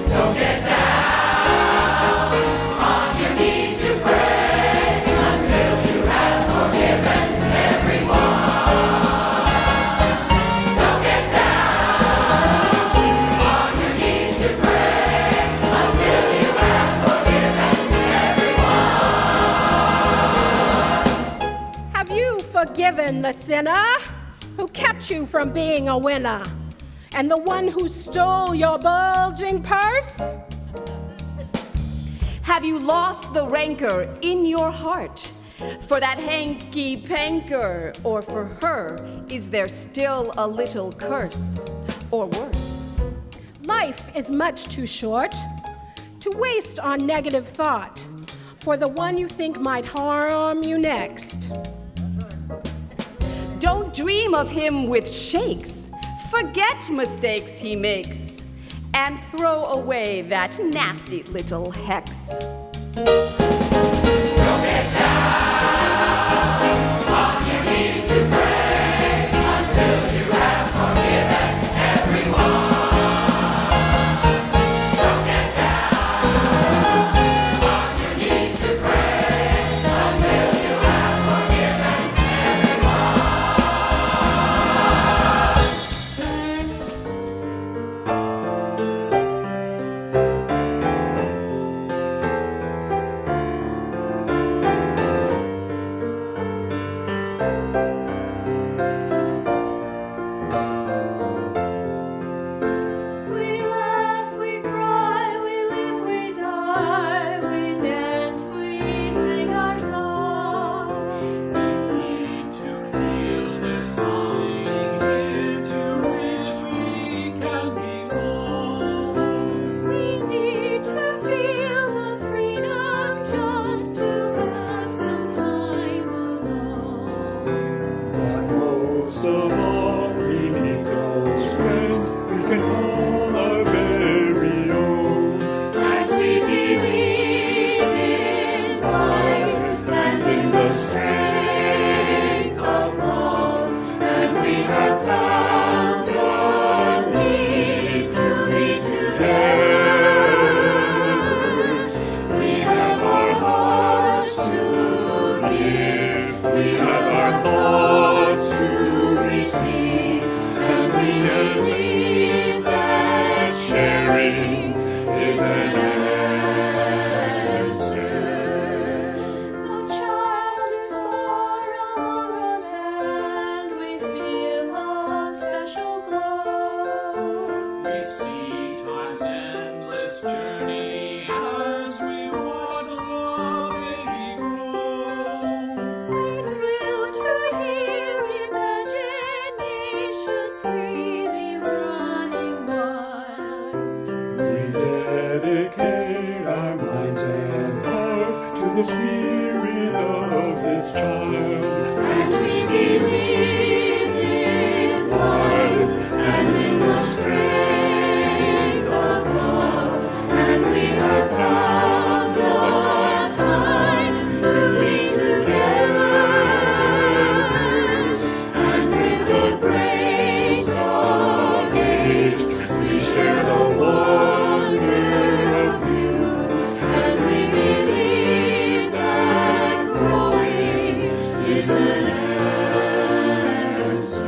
Don't get down on your knees to pray until you have forgiven everyone. Don't get down on your knees to pray until you have forgiven everyone. Have you forgiven the sinner who kept you from being a winner? And the one who stole your bulging purse? Have you lost the rancor in your heart for that hanky-panker? Or for her, is there still a little curse, or worse? Life is much too short to waste on negative thought for the one you think might harm you next. Don't dream of him with shakes. Forget mistakes he makes, and throw away that nasty little hex. Don't get down on your knees to pray until you have forgiven everyone. Don't get down on your knees to pray until you have forgiven everyone. We laugh, we cry, we live, we die, we dance, we sing our song. We need to feel there's something here to which we can belong. We need to feel the freedom just to have some time alone. But most of all, we need those friends we can call our very own. And we believe in life and in the strength of love. And we have found what we need to be together. We have our hearts to give. We have our thoughts to receive. And we believe that sharing is an answer. A child is born among us and we feel a special glow. We see time's endless journey as we watch the baby grow. We thrill to hear imagination freely running wild. We dedicate our minds and heart to the spirit of this child. And we believe in life and in the strength of love. And we have found the time to be together. And with the grace of age, we share the wonder of youth. And we believe that growing is an answer.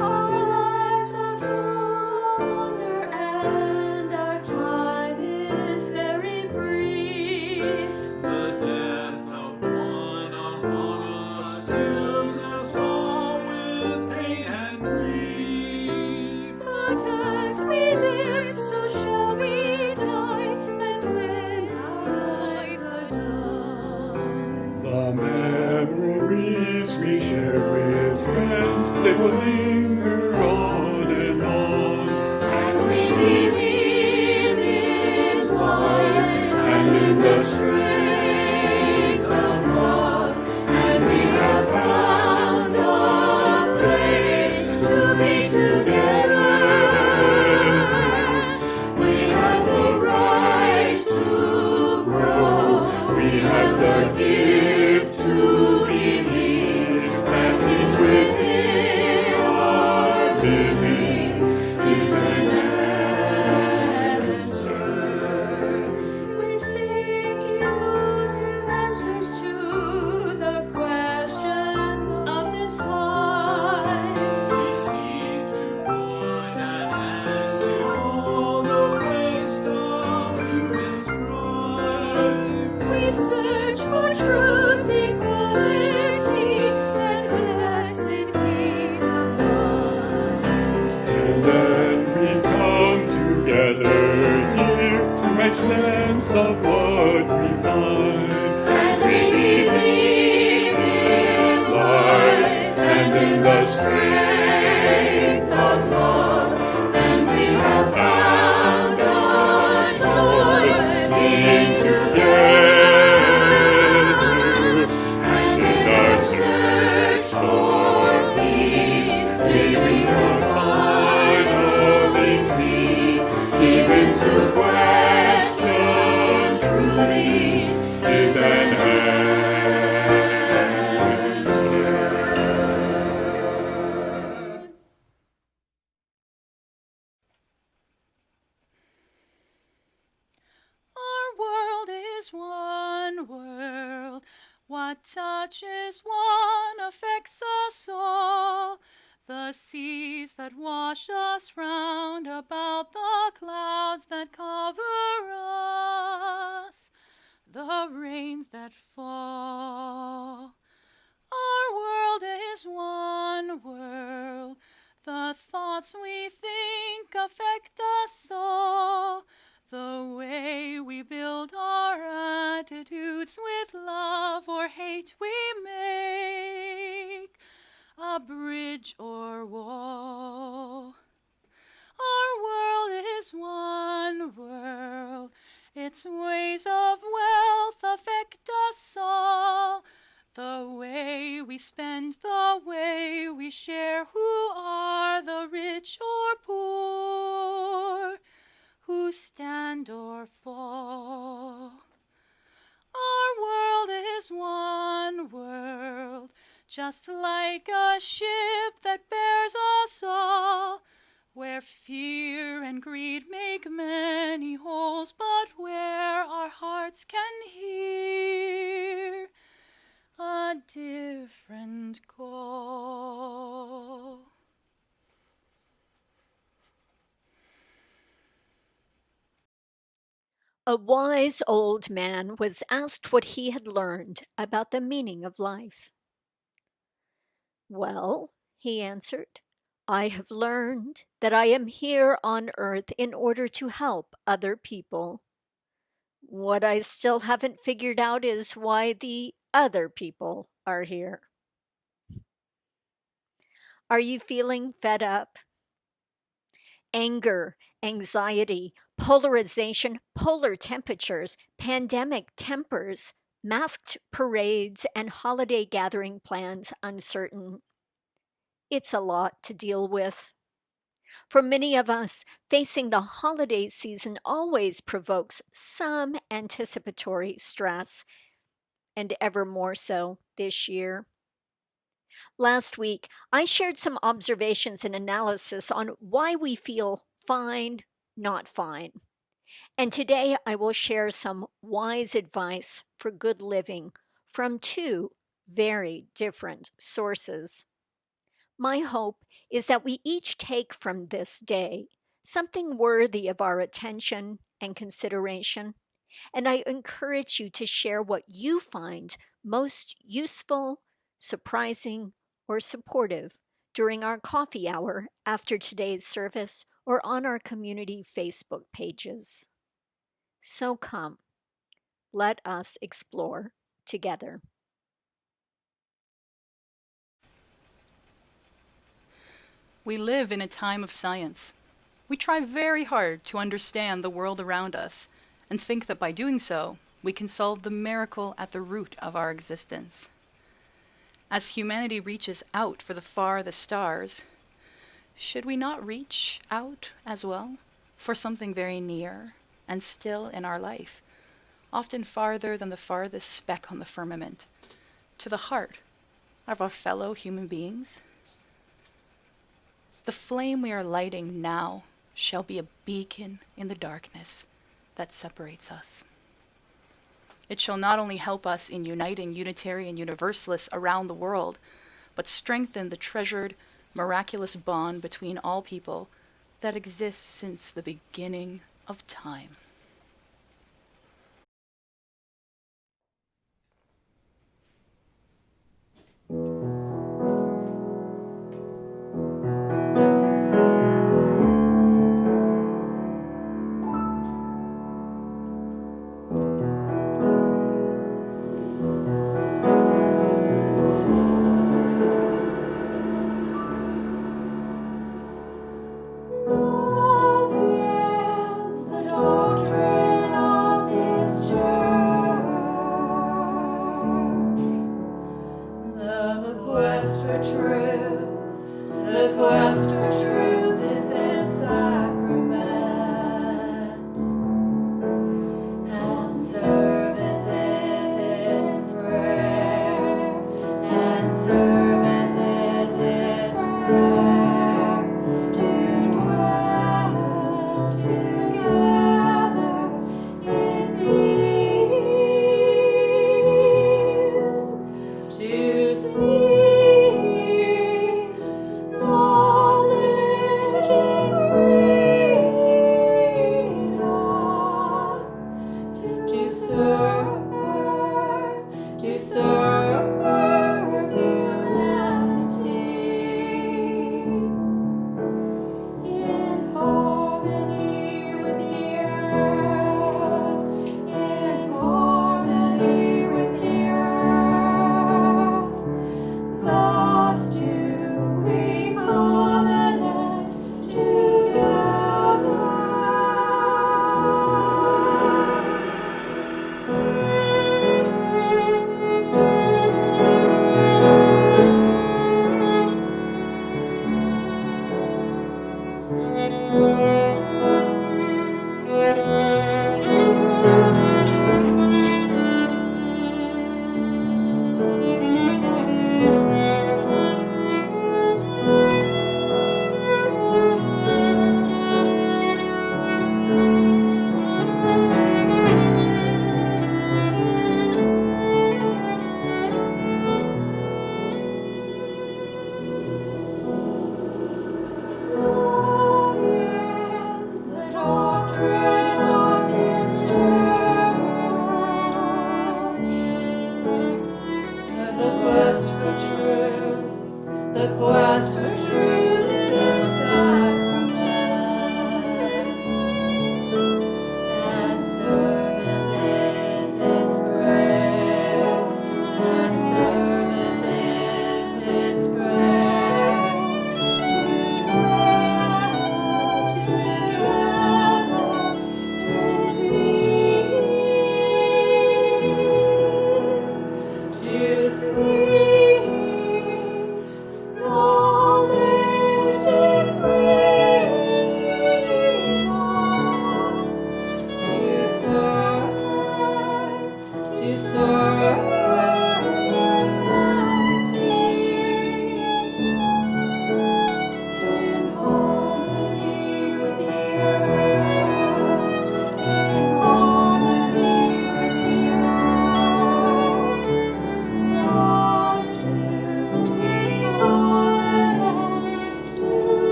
Our lives are full of wonder and our time is very brief. The death of one among us fills us all with pain and grief. But as we live, so shall we die, and when our lives are done, The memories we share with friends, they will linger on and on. And we believe in life and in the strength of love. And we have found a place to be together. We have the right to grow. We have the gift to believe that is within. which is one affects us all. The seas that wash us round about, the clouds that cover us, the rains that fall. Our world is one world. The thoughts we think affect us all. The way we build our attitudes with love or hate we make a bridge or wall. Our world is one world. Its ways of wealth affect us all. The way we spend, the way we share, who are the rich or poor, who stand or fall. Our world is one world, just like a ship that bears us all, where fear and greed make many holes, but where our hearts can hear a different call. A wise old man was asked what he had learned about the meaning of life. "Well," he answered, "I have learned that I am here on earth in order to help other people. What I still haven't figured out is why the other people are here." Are you feeling fed up? Anger, anxiety, polarization, polar temperatures, pandemic tempers, masked parades, and holiday gathering plans uncertain. It's a lot to deal with. For many of us, facing the holiday season always provokes some anticipatory stress, and ever more so this year. Last week, I shared some observations and analysis on why we feel fine, not fine. And today I will share some wise advice for good living from two very different sources. My hope is that we each take from this day something worthy of our attention and consideration, and I encourage you to share what you find most useful, surprising, or supportive during our coffee hour after today's service or on our community Facebook pages. So come, let us explore together. We live in a time of science. We try very hard to understand the world around us and think that by doing so, we can solve the miracle at the root of our existence. As humanity reaches out for the farthest stars, should we not reach out as well for something very near and still in our life, often farther than the farthest speck on the firmament, to the heart of our fellow human beings? The flame we are lighting now shall be a beacon in the darkness that separates us. It shall not only help us in uniting Unitarian Universalists around the world, but strengthen the treasured, miraculous bond between all people that exists since the beginning of time. Love is the doctrine of this church. The quest for truth, the quest for truth is its sacrament, and service is its prayer, and service is its prayer. To dwell together in peace, to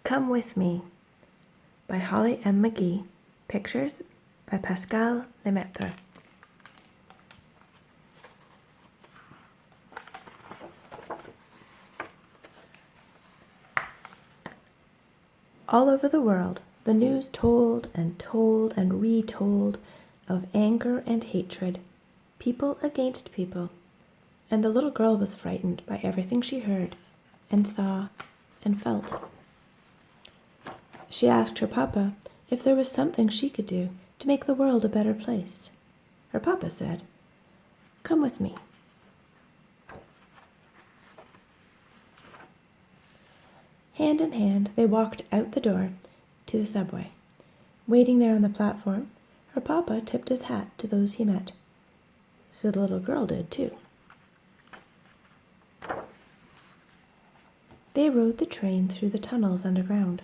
Come With Me by Holly M. McGee. Pictures by Pascal Lemaitre. All over the world, the news told and retold of anger and hatred, people against people, and the little girl was frightened by everything she heard and saw and felt. She asked her papa if there was something she could do to make the world a better place. Her papa said, "Come with me." Hand in hand, they walked out the door to the subway. Waiting there on the platform, her papa tipped his hat to those he met. So the little girl did too. They rode the train through the tunnels underground.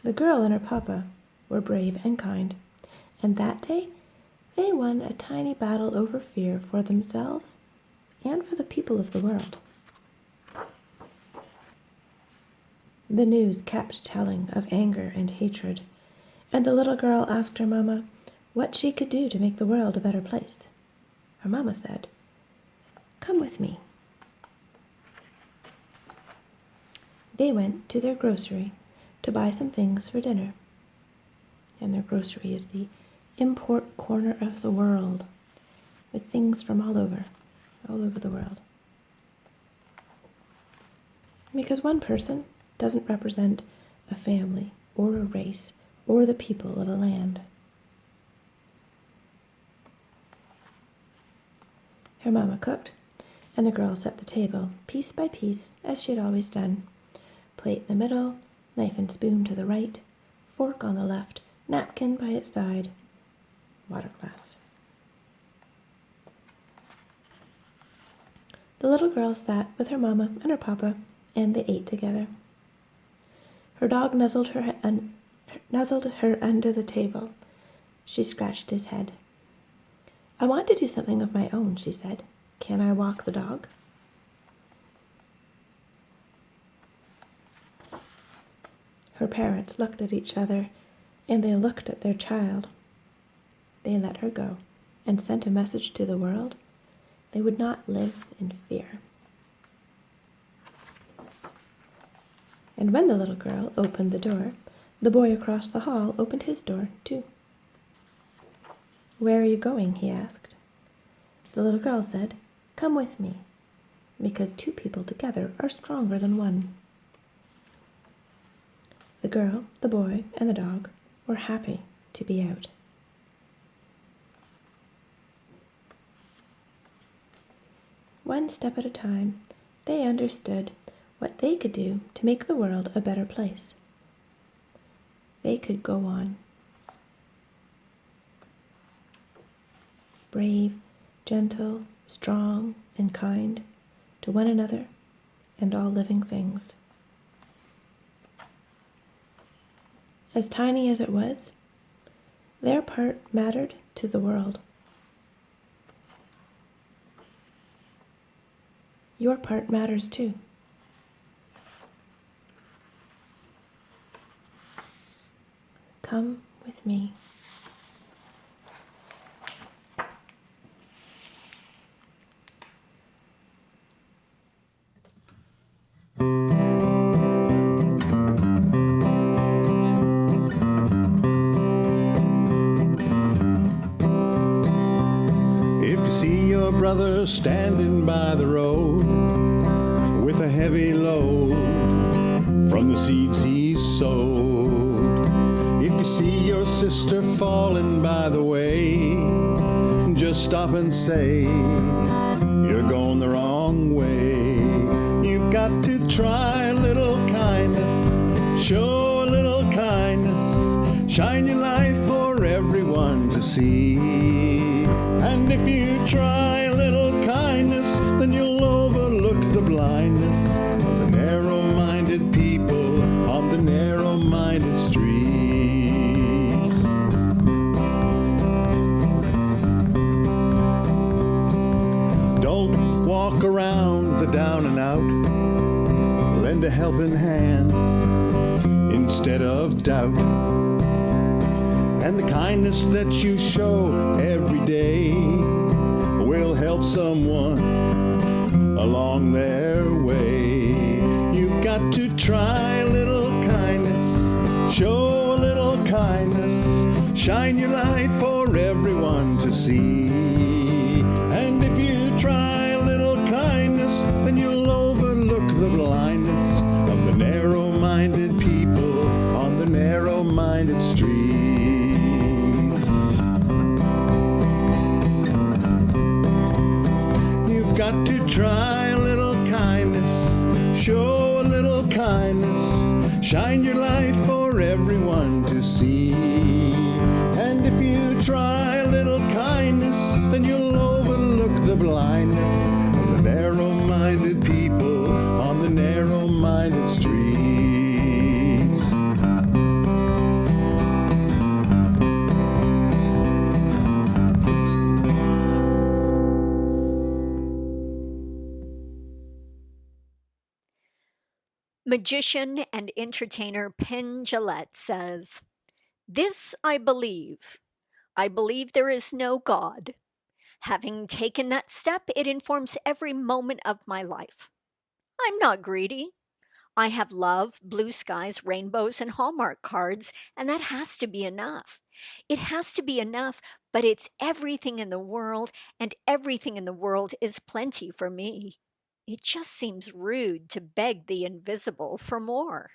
The girl and her papa were brave and kind, and that day they won a tiny battle over fear for themselves and for the people of the world. The news kept telling of anger and hatred, and the little girl asked her mama what she could do to make the world a better place. Her mama said, "Come with me." They went to their grocery to buy some things for dinner. And their grocery is the import corner of the world, with things from all over the world. because one person doesn't represent a family or a race or the people of a land. Her mama cooked, and the girl set the table, piece by piece, as she had always done. Plate in the middle, knife and spoon to the right, fork on the left, napkin by its side, water glass. The little girl sat with her mama and her papa, and they ate together. Her dog nuzzled her under the table. She scratched his head. "I want to do something of my own," she said. "Can I walk the dog?" Her parents looked at each other, and they looked at their child. They let her go and sent a message to the world. They would not live in fear. And when the little girl opened the door, the boy across the hall opened his door too. "Where are you going?" he asked. The little girl said, "Come with me, because two people together are stronger than one." The girl, the boy, and the dog were happy to be out. One step at a time, they understood what they could do to make the world a better place. They could go on. Brave, gentle, strong, and kind to one another and all living things. As tiny as it was, their part mattered to the world. Your part matters too. Come with me. If you see your brother standing by the road with a heavy load from the seeds he sowed, if you see your sister falling by the way, just stop and say, "You're going the wrong way." You've got to try a little kindness, show a little kindness, shine your light for everyone to see. And if you try a little kindness, then you'll overlook the blindness of the narrow-minded people on the narrow-minded streets. Don't walk around the down and out. Lend a helping hand instead of doubt. And the kindness that you show every day will help someone along their way. You've got to try a little kindness, show a little kindness, shine your light for everyone to see. And if you try a little kindness, then you'll overlook the blindness of the narrow-minded people on the narrow-minded streets. Got to try a little kindness, show a little kindness, shine your light for everyone to see. And if you try a little kindness, then you'll overlook the blindness of the narrow-minded people on the narrow-minded streets. Magician and entertainer Penn Jillette says, "This I believe. I believe there is no God. Having taken that step, it informs every moment of my life. I'm not greedy. I have love, blue skies, rainbows, and Hallmark cards, and that has to be enough. It has to be enough, but it's everything in the world, and everything in the world is plenty for me. it just seems rude to beg the invisible for more.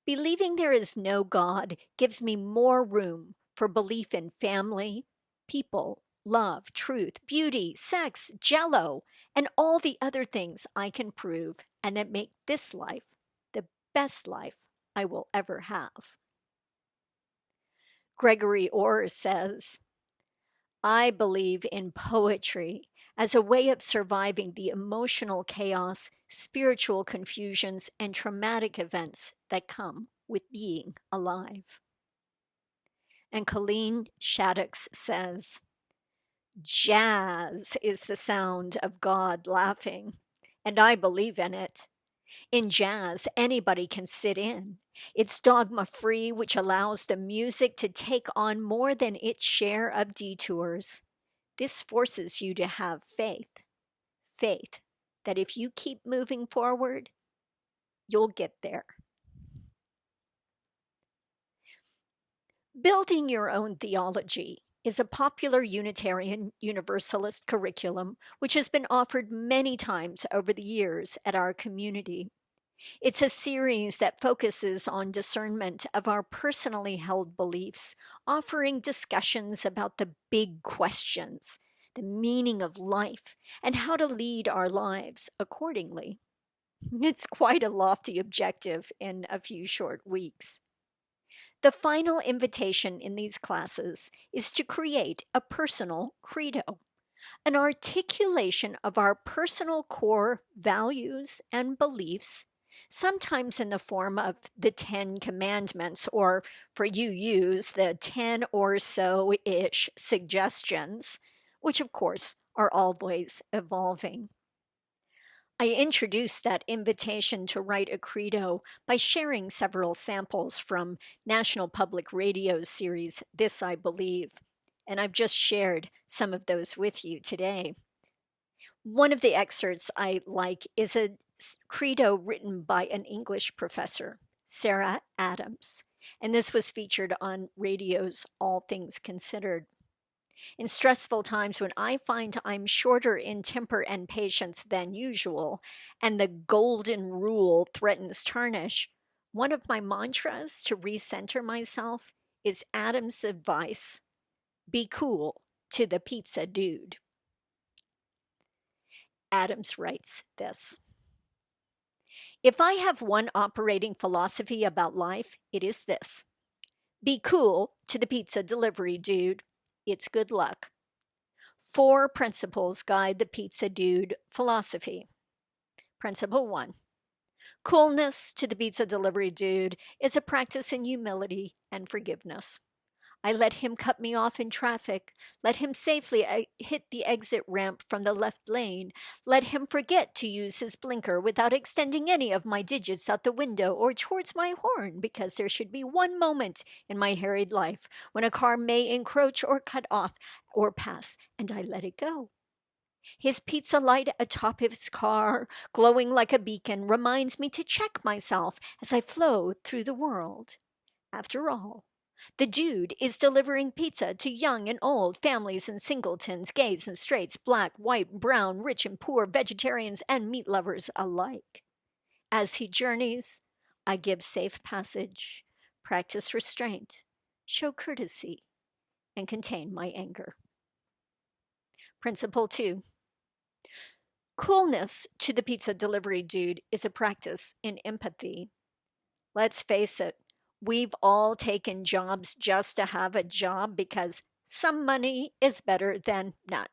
Believing there is no God gives me more room for belief in family, people, love, truth, beauty, sex, jello, and all the other things I can prove and that make this life the best life I will ever have. Gregory Orr says, I believe in poetry as a way of surviving the emotional chaos, spiritual confusions, and traumatic events that come with being alive. And Colleen Shaddix says, jazz is the sound of God laughing, and I believe in it. In jazz, anybody can sit in. It's dogma free, which allows the music to take on more than its share of detours. This forces you to have faith. Faith that if you keep moving forward, you'll get there. Building your own theology is a popular Unitarian Universalist curriculum which has been offered many times over the years at our community. It's a series that focuses on discernment of our personally held beliefs, offering discussions about the big questions, the meaning of life, and how to lead our lives accordingly. It's quite a lofty objective in a few short weeks. The final invitation in these classes is to create a personal credo, an articulation of our personal core values and beliefs, sometimes in the form of the 10 Commandments, or for you use the 10 or so-ish suggestions, which of course are always evolving. I introduced that invitation to write a credo by sharing several samples from National Public Radio's series, This I Believe, and I've just shared some of those with you today. One of the excerpts I like is a credo written by an English professor, Sarah Adams, and this was featured on radio's All Things Considered. In stressful times when I find I'm shorter in temper and patience than usual, and the golden rule threatens tarnish, one of my mantras to recenter myself is Adam's advice, be cool to the pizza dude. Adams writes this: if I have one operating philosophy about life, it is this: be cool to the pizza delivery dude. It's good luck. 4 principles guide the pizza dude philosophy. Principle 1. Coolness to the pizza delivery dude is a practice in humility and forgiveness. I let him cut me off in traffic, let him safely hit the exit ramp from the left lane, let him forget to use his blinker without extending any of my digits out the window or towards my horn, because there should be one moment in my harried life when a car may encroach or cut off or pass, and I let it go. His pizza light atop his car, glowing like a beacon, reminds me to check myself as I flow through the world. After all, the dude is delivering pizza to young and old, families and singletons, gays and straights, black, white, brown, rich and poor, vegetarians and meat lovers alike. As he journeys, I give safe passage, practice restraint, show courtesy, and contain my anger. Principle 2. Coolness to the pizza delivery dude is a practice in empathy. Let's face it, we've all taken jobs just to have a job because some money is better than none.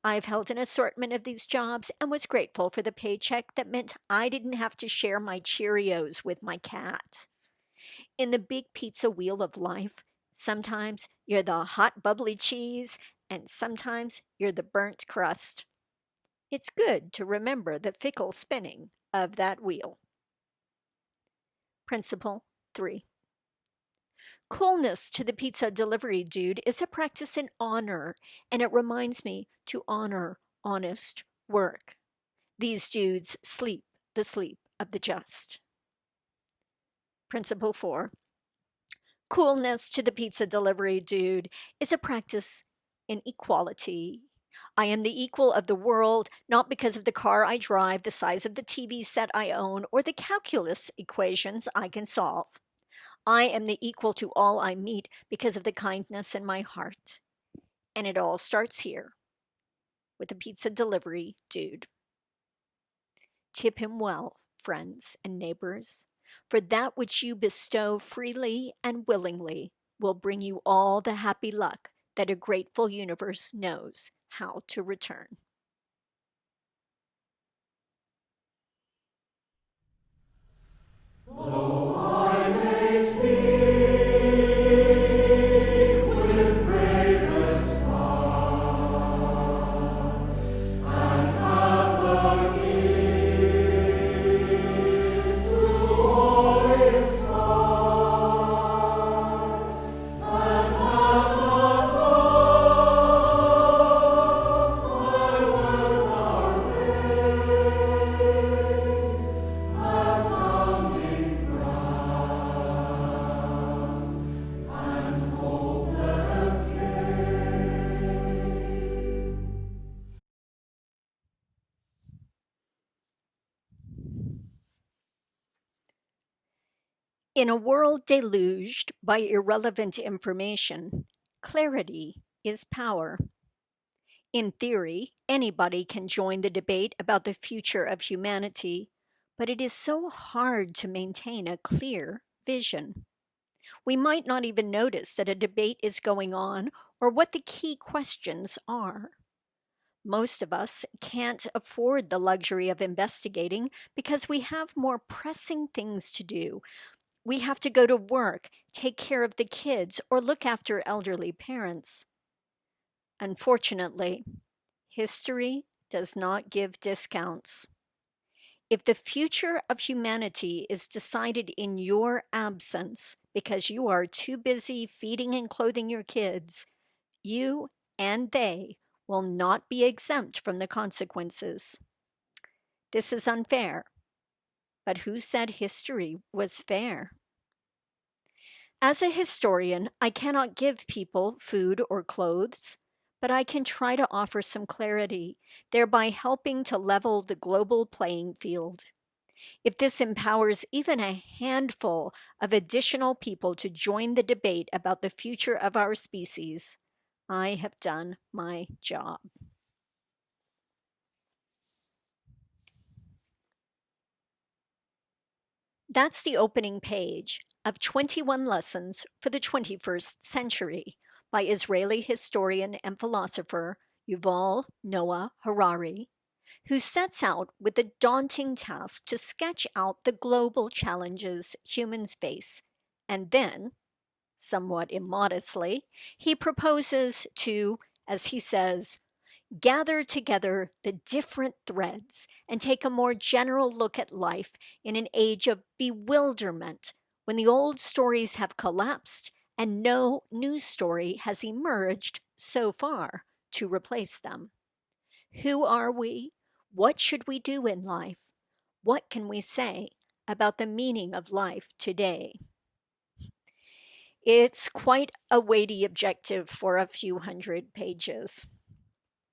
I've held an assortment of these jobs and was grateful for the paycheck that meant I didn't have to share my Cheerios with my cat. In the big pizza wheel of life, sometimes you're the hot bubbly cheese and sometimes you're the burnt crust. It's good to remember the fickle spinning of that wheel. Principle 3. Coolness to the pizza delivery dude is a practice in honor, and it reminds me to honor honest work. These dudes sleep the sleep of the just. Principle 4. Coolness to the pizza delivery dude is a practice in equality I am the equal of the world, not because of the car I drive, the size of the TV set I own, or the calculus equations I can solve. I am the equal to all I meet because of the kindness in my heart. And it all starts here with a pizza delivery dude. Tip him well, friends and neighbors, for that which you bestow freely and willingly will bring you all the happy luck that a grateful universe knows how to return. In a world deluged by irrelevant information, clarity is power. In theory, anybody can join the debate about the future of humanity, but it is so hard to maintain a clear vision. We might not even notice that a debate is going on or what the key questions are. Most of us can't afford the luxury of investigating because we have more pressing things to do. We have to go to work, take care of the kids, or look after elderly parents. Unfortunately, history does not give discounts. If the future of humanity is decided in your absence because you are too busy feeding and clothing your kids, you and they will not be exempt from the consequences. This is unfair. But who said history was fair? As a historian, I cannot give people food or clothes, but I can try to offer some clarity, thereby helping to level the global playing field. If this empowers even a handful of additional people to join the debate about the future of our species, I have done my job. That's the opening page of 21 Lessons for the 21st Century by Israeli historian and philosopher Yuval Noah Harari, who sets out with the daunting task to sketch out the global challenges humans face, and then, somewhat immodestly, he proposes to, as he says, gather together the different threads and take a more general look at life in an age of bewilderment when the old stories have collapsed and no new story has emerged so far to replace them. Who are we? What should we do in life? What can we say about the meaning of life today? It's quite a weighty objective for a few hundred pages.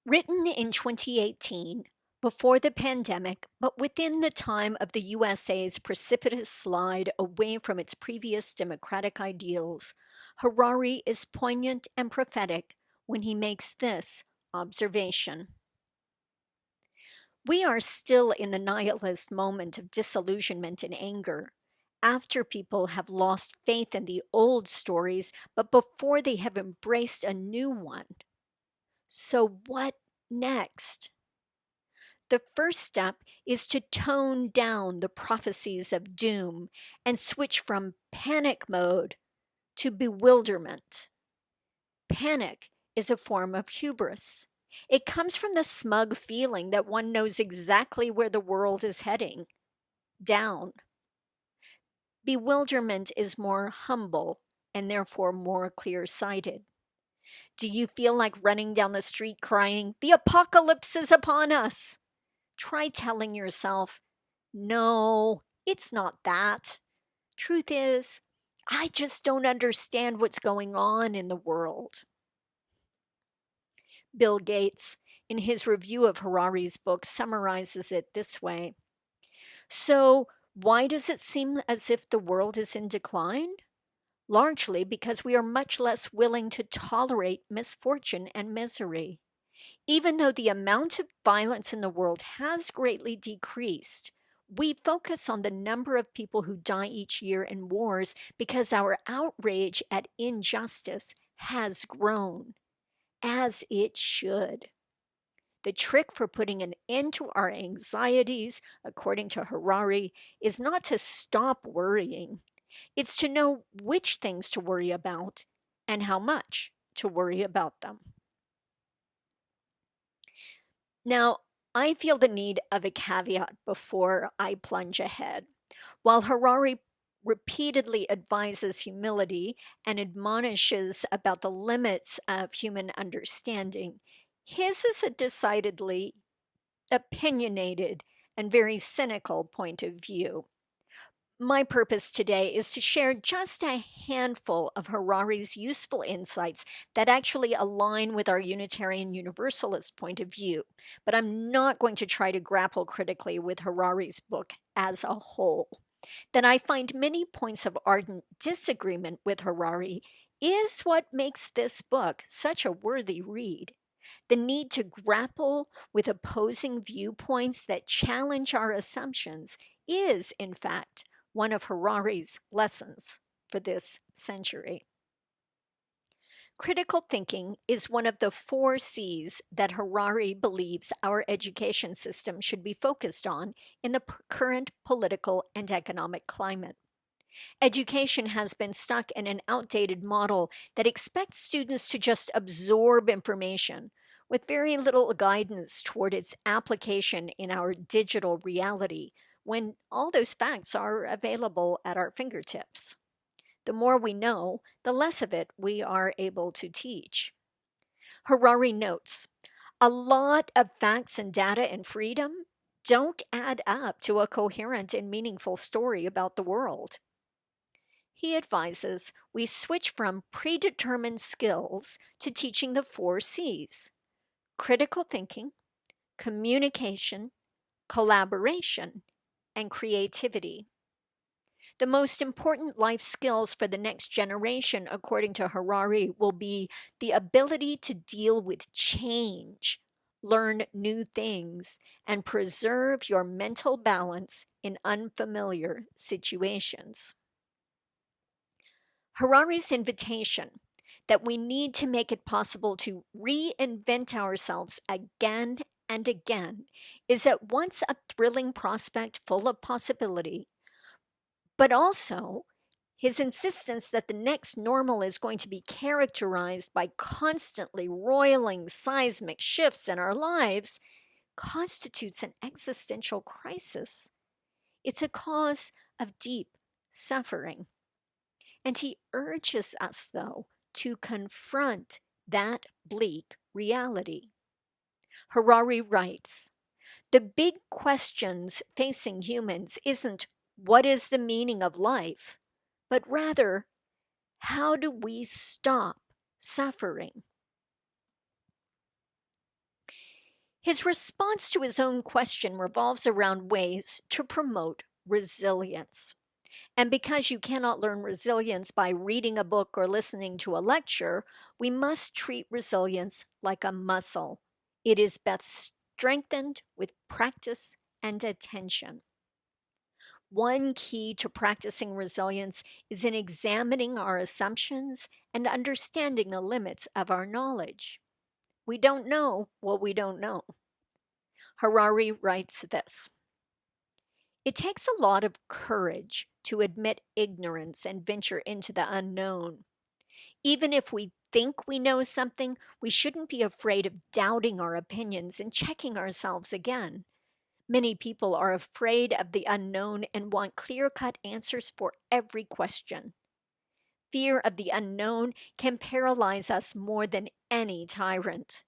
Written in 2018, before the pandemic, but within the time of the USA's precipitous slide away from its previous democratic ideals, Harari is poignant and prophetic when he makes this observation. We are still in the nihilist moment of disillusionment and anger, after people have lost faith in the old stories, but before they have embraced a new one. So what next? The first step is to tone down the prophecies of doom and switch from panic mode to bewilderment. Panic is a form of hubris. It comes from the smug feeling that one knows exactly where the world is heading, down. Bewilderment is more humble and therefore more clear-sighted. Do you feel like running down the street crying, "The apocalypse is upon us"? Try telling yourself, "No, it's not that. Truth is, I just don't understand what's going on in the world." Bill Gates, in his review of Harari's book, summarizes it this way. So, why does it seem as if the world is in decline? Largely because we are much less willing to tolerate misfortune and misery. Even though the amount of violence in the world has greatly decreased, we focus on the number of people who die each year in wars because our outrage at injustice has grown, as it should. The trick for putting an end to our anxieties, according to Harari, is not to stop worrying. It's to know which things to worry about and how much to worry about them. Now, I feel the need of a caveat before I plunge ahead. While Harari repeatedly advises humility and admonishes about the limits of human understanding, his is a decidedly opinionated and very cynical point of view. My purpose today is to share just a handful of Harari's useful insights that actually align with our Unitarian Universalist point of view, but I'm not going to try to grapple critically with Harari's book as a whole. That I find many points of ardent disagreement with Harari is what makes this book such a worthy read. The need to grapple with opposing viewpoints that challenge our assumptions is, in fact, one of Harari's lessons for this century. Critical thinking is one of the 4 C's that Harari believes our education system should be focused on in the current political and economic climate. Education has been stuck in an outdated model that expects students to just absorb information with very little guidance toward its application in our digital reality, when all those facts are available at our fingertips. The more we know, the less of it we are able to teach. Harari notes, a lot of facts and data and freedom don't add up to a coherent and meaningful story about the world. He advises we switch from predetermined skills to teaching the 4 C's: critical thinking, communication, collaboration, and creativity. The most important life skills for the next generation, according to Harari, will be the ability to deal with change, learn new things, and preserve your mental balance in unfamiliar situations. Harari's invitation that we need to make it possible to reinvent ourselves again and again is at once a thrilling prospect full of possibility, but also his insistence that the next normal is going to be characterized by constantly roiling seismic shifts in our lives constitutes an existential crisis. It's a cause of deep suffering. And he urges us, though, to confront that bleak reality. Harari writes, the big questions facing humans isn't what is the meaning of life, but rather, how do we stop suffering? His response to his own question revolves around ways to promote resilience. And because you cannot learn resilience by reading a book or listening to a lecture, we must treat resilience like a muscle. It is best strengthened with practice and attention. One key to practicing resilience is in examining our assumptions and understanding the limits of our knowledge. We don't know what we don't know. Harari writes this: it takes a lot of courage to admit ignorance and venture into the unknown. Even if we think we know something, we shouldn't be afraid of doubting our opinions and checking ourselves again. Many people are afraid of the unknown and want clear-cut answers for every question. Fear of the unknown can paralyze us more than any tyrant.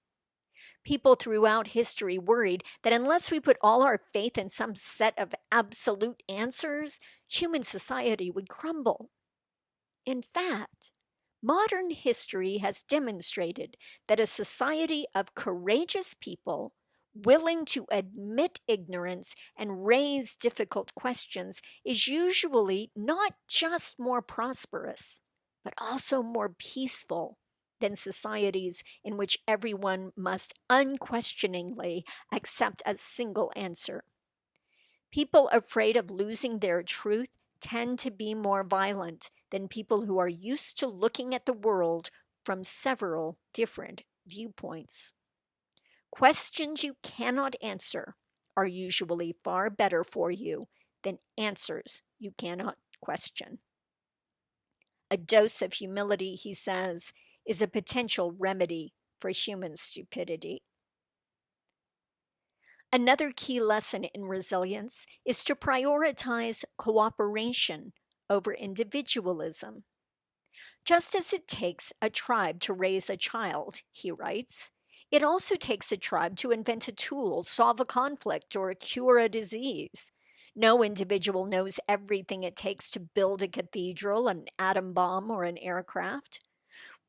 People throughout history worried that unless we put all our faith in some set of absolute answers, human society would crumble. In fact, Modern history has demonstrated that a society of courageous people willing to admit ignorance and raise difficult questions is usually not just more prosperous, but also more peaceful than societies in which everyone must unquestioningly accept a single answer. People afraid of losing their truth tend to be more violent than people who are used to looking at the world from several different viewpoints. Questions you cannot answer are usually far better for you than answers you cannot question. A dose of humility, he says, is a potential remedy for human stupidity. Another key lesson in resilience is to prioritize cooperation over individualism. Just as it takes a tribe to raise a child, he writes, it also takes a tribe to invent a tool, solve a conflict, or cure a disease. No individual knows everything it takes to build a cathedral, an atom bomb, or an aircraft.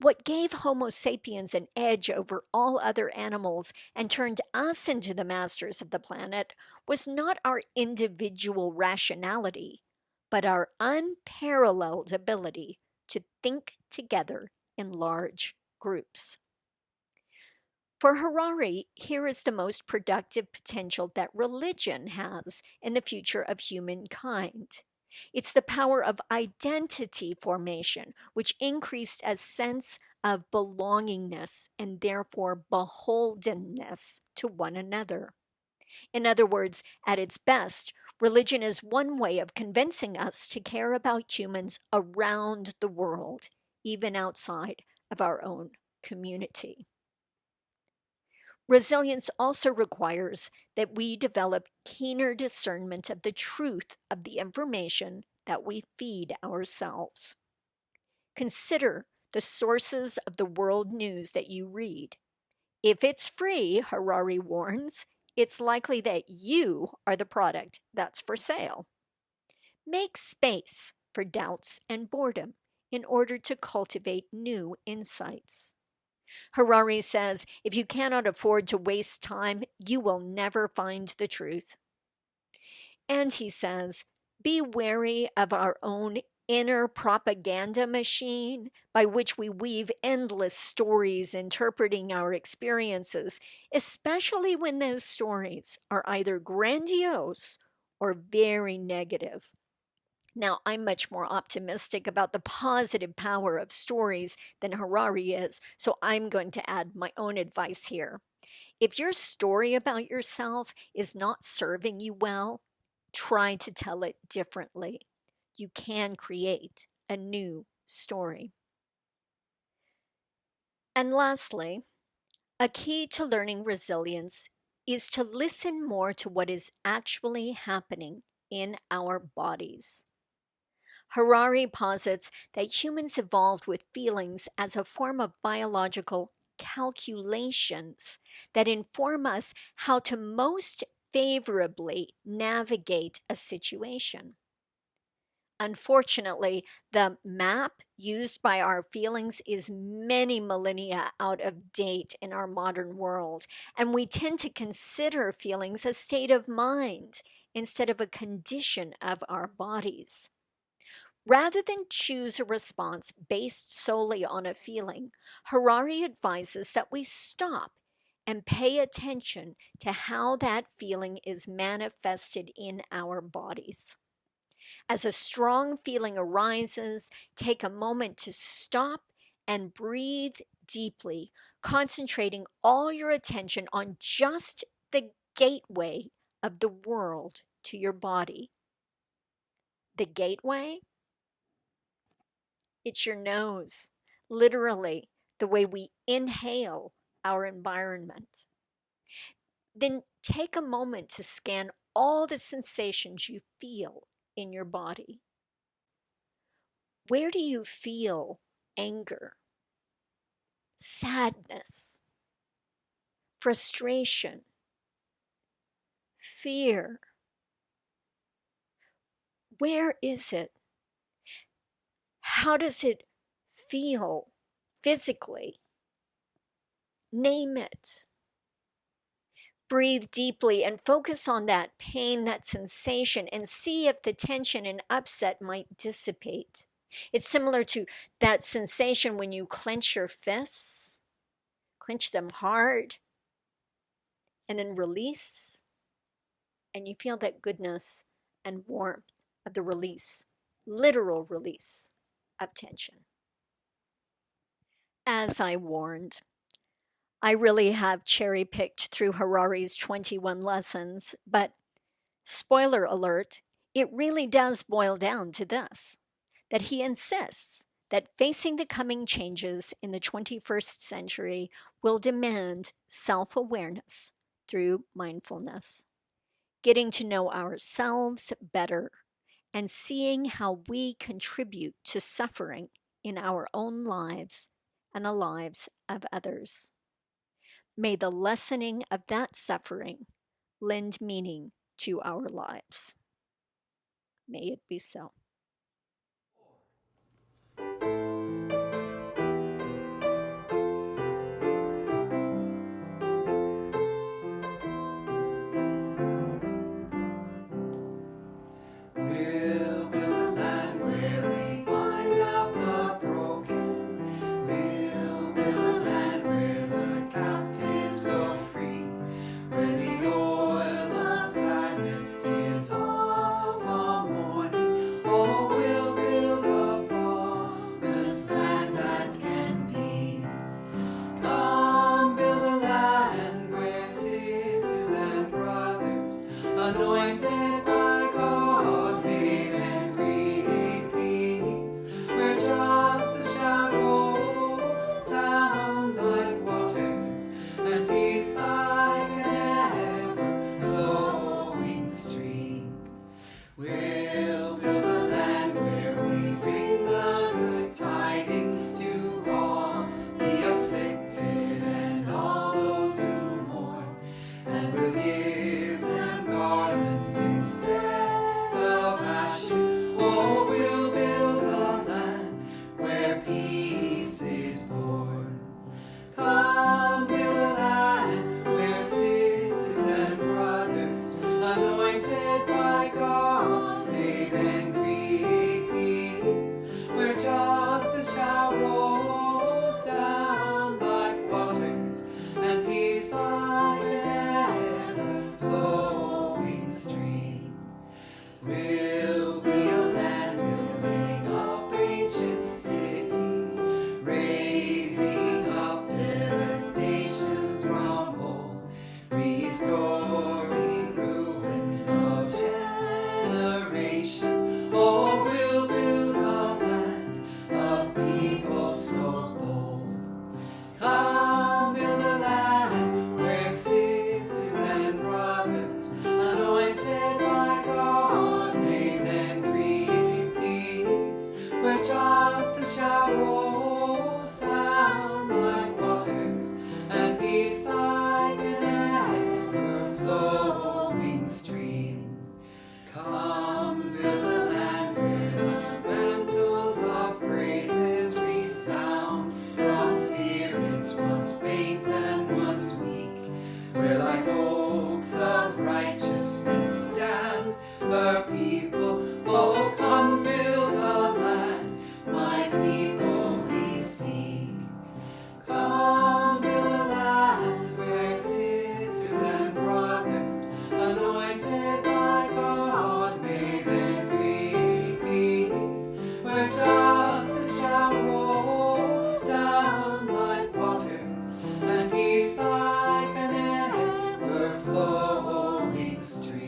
What gave Homo sapiens an edge over all other animals and turned us into the masters of the planet was not our individual rationality, but our unparalleled ability to think together in large groups. For Harari, here is the most productive potential that religion has in the future of humankind. It's the power of identity formation, which increased a sense of belongingness and therefore beholdenness to one another. In other words, at its best, religion is one way of convincing us to care about humans around the world, even outside of our own community. Resilience also requires that we develop keener discernment of the truth of the information that we feed ourselves. Consider the sources of the world news that you read. If it's free, Harari warns, it's likely that you are the product that's for sale. Make space for doubts and boredom in order to cultivate new insights. Harari says, if you cannot afford to waste time, you will never find the truth. And he says, be wary of our own inner propaganda machine by which we weave endless stories interpreting our experiences, especially when those stories are either grandiose or very negative. Now, I'm much more optimistic about the positive power of stories than Harari is, so I'm going to add my own advice here. If your story about yourself is not serving you well, try to tell it differently. You can create a new story. And lastly, a key to learning resilience is to listen more to what is actually happening in our bodies. Harari posits that humans evolved with feelings as a form of biological calculations that inform us how to most favorably navigate a situation. Unfortunately, the map used by our feelings is many millennia out of date in our modern world, and we tend to consider feelings a state of mind instead of a condition of our bodies. Rather than choose a response based solely on a feeling, Harari advises that we stop and pay attention to how that feeling is manifested in our bodies. As a strong feeling arises, take a moment to stop and breathe deeply, concentrating all your attention on just the gateway of the world to your body. The gateway? It's your nose, literally, the way we inhale our environment. Then take a moment to scan all the sensations you feel in your body. Where do you feel anger, sadness, frustration, fear? Where is it? How does it feel physically. Name it. Breathe deeply and focus on that pain, that sensation, and see if the tension and upset might dissipate. It's similar to that sensation when you clench your fists, clench them hard, and then release, and you feel that goodness and warmth of the release, literal release of tension. As I warned, I really have cherry-picked through Harari's 21 lessons, but spoiler alert, it really does boil down to this, that he insists that facing the coming changes in the 21st century will demand self-awareness through mindfulness, getting to know ourselves better, and seeing how we contribute to suffering in our own lives and the lives of others. May the lessening of that suffering lend meaning to our lives. May it be so. We'll build a land where we bind up the broken. We'll build a land where the captives go free, where the oil of gladness dissolves all mourning. Oh, we'll build a promised land that can be. Come build a land where sisters and brothers, anointed by God, live and create peace, where justice shall roll down like waters, and peace like an ever-flowing stream. We'll build a land where we bring the good tidings to all the afflicted and all those who mourn, and we'll give them garlands instead of ashes. Oh, we'll build a land where peace is born. Come build a land where sisters and brothers, anointed by God, may then create peace, where justice shall roll down like waters, and peace like an ever-flowing stream. We'll be a land building up ancient cities, raising up devastations from old, restoring ruins of generations. Oh, we'll build a land of people so bold. Come build a land where sisters and brothers, anointed by God, may then create peace, where justice shall roll down like waters, and peace like an ever-flowing stream. Come build a land where the mantles of praises resound from spirits once faint and once weak, where like oaks of righteousness stand her people. Oh, come build a land, my people we seek. Come build a land where sisters and brothers, anointed by God, may then create peace, where justice shall roll down like waters, and peace like an ever-flowing stream.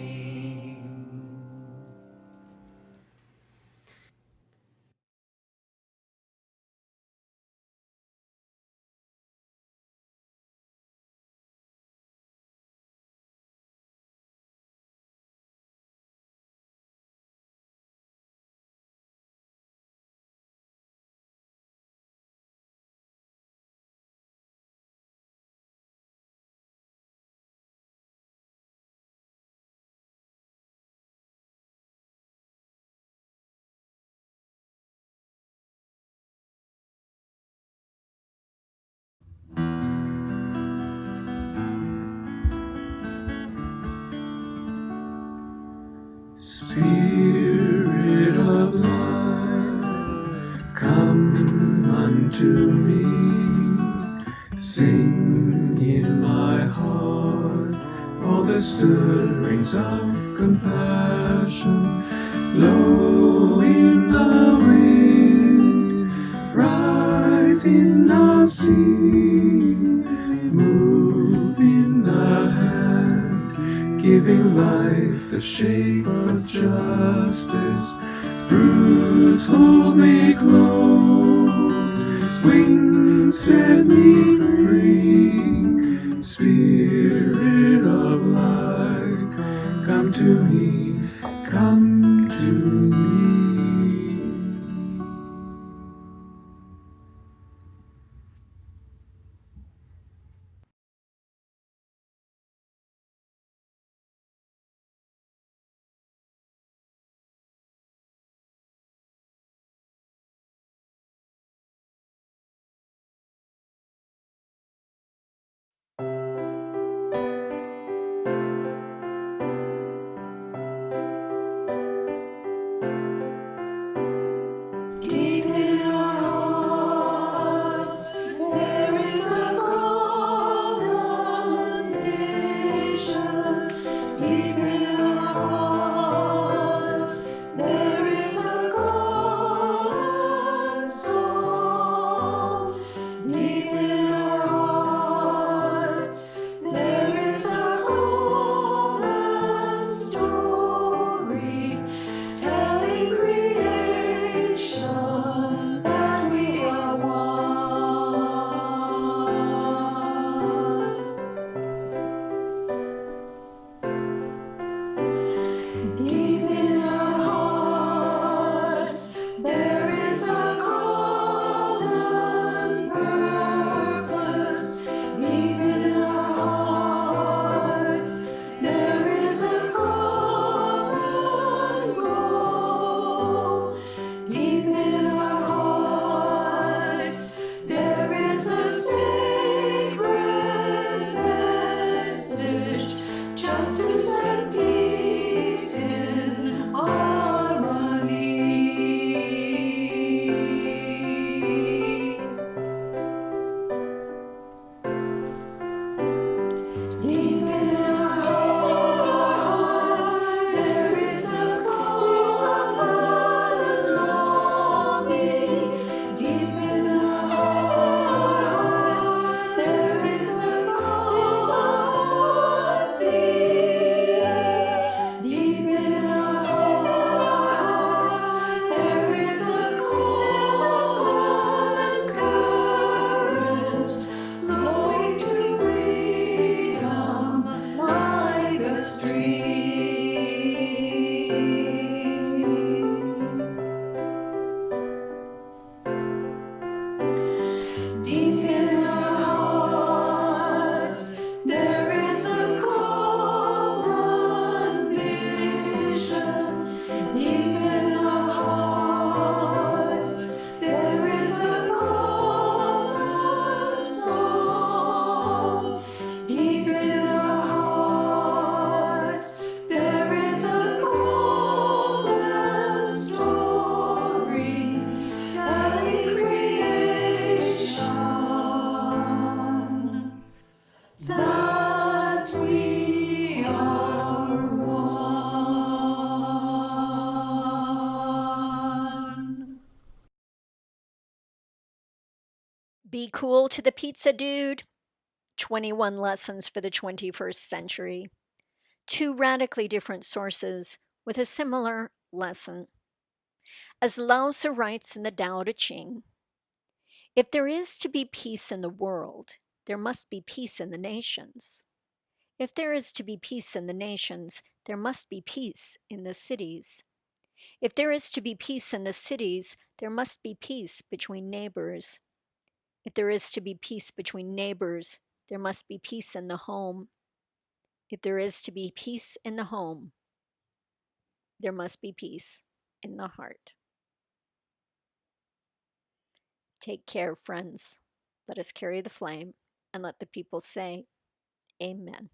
Spirit of life, come unto me. Sing in my heart all the stirrings of compassion. Blow in the wind, rise in the sea, move in the hand, giving life the shape of justice. Roots hold me close, wings set me free. Spirit of light, come to me, come to me. Deep in our hearts, there is a common vision. Deep in our hearts, there is a common song. Deep in our hearts, there is a common story, telling creation that we are one. Deep in our hearts, there is a common purpose. Deep in our hearts, there is a common goal. Deep in our hearts, there is a sacred message, justice and peace in harmony. Deep in our hearts, there is a common longing. Deep in our hearts, there is a common theme. Deep in our hearts, there is a common current, flowing to freedom like a stream. Deep in our hearts, there is a common vision. Deep in our hearts, there is a common song. Deep in our hearts, there is a common story, telling creation that we are one. Be cool to the pizza dude. 21 lessons for the 21st century. Two radically different sources with a similar lesson. As Lao Tzu writes in the Tao Te Ching, if there is to be peace in the world, there must be peace in the nations. If there is to be peace in the nations, there must be peace in the cities. If there is to be peace in the cities, there must be peace between neighbors. If there is to be peace between neighbors, there must be peace in the home. If there is to be peace in the home, there must be peace in the heart. Take care, friends. Let us carry the flame and let the people say, Amen.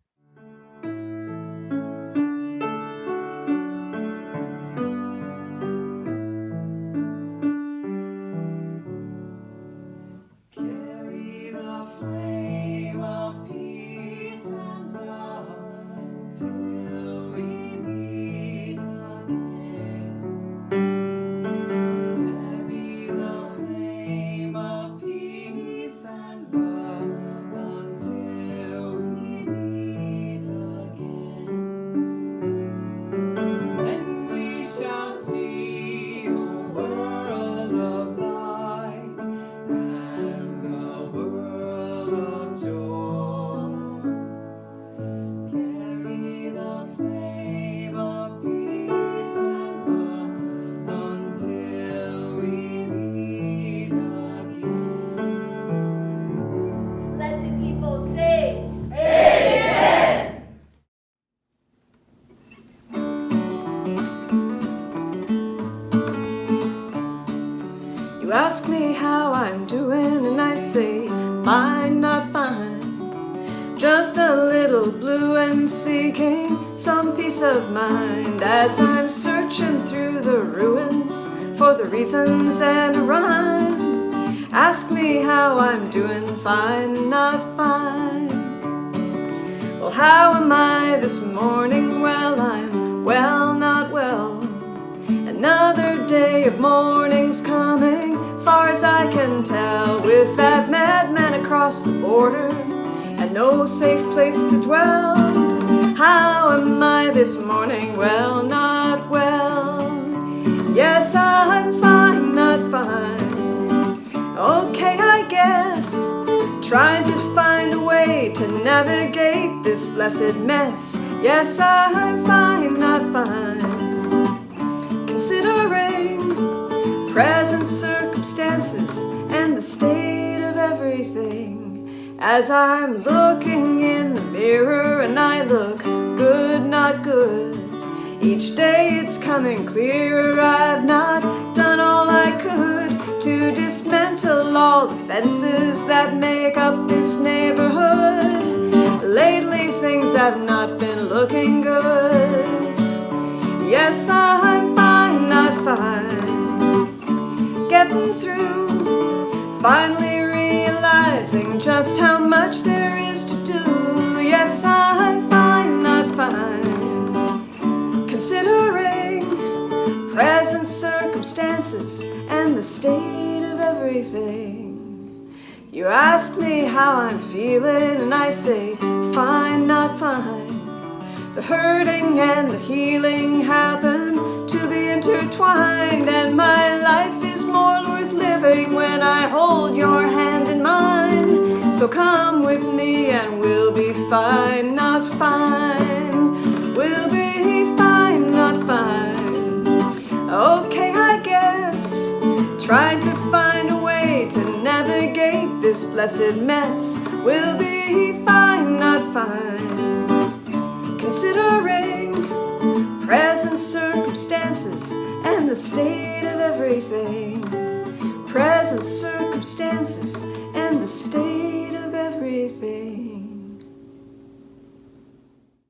You ask me how I'm doing, and I say, fine, not fine. Just a little blue and seeking some peace of mind as I'm searching through the ruins for the reasons and a rhyme. Ask me how I'm doing, fine, not fine. Well, how am I this morning? Well, I'm well, not well. Another day of mourning's coming, far as I can tell, with that madman across the border and no safe place to dwell. How am I this morning? Well, not well. Yes, I'm fine, not fine. Okay, I guess, trying to find a way to navigate this blessed mess. Yes, I'm fine, not fine. Considering present circumstances and the state of everything, as I'm looking in the mirror and I look good, not good. Each day it's coming clearer, I've not done all I could to dismantle all the fences that make up this neighborhood. Lately things have not been looking good. Yes, I'm fine, not fine. Getting through, finally realizing just how much there is to do. Yes, I'm fine, not fine. Considering present circumstances and the state of everything. You ask me how I'm feeling, and I say, fine, not fine. The hurting and the healing happen to be intertwined, and my life is more worth living when I hold your hand in mine. So come with me and we'll be fine, not fine. We'll be fine, not fine. Okay, I guess, trying to find a way to navigate this blessed mess. We'll be fine, not fine. Considering present circumstances and the state of everything. Present circumstances and the state of everything.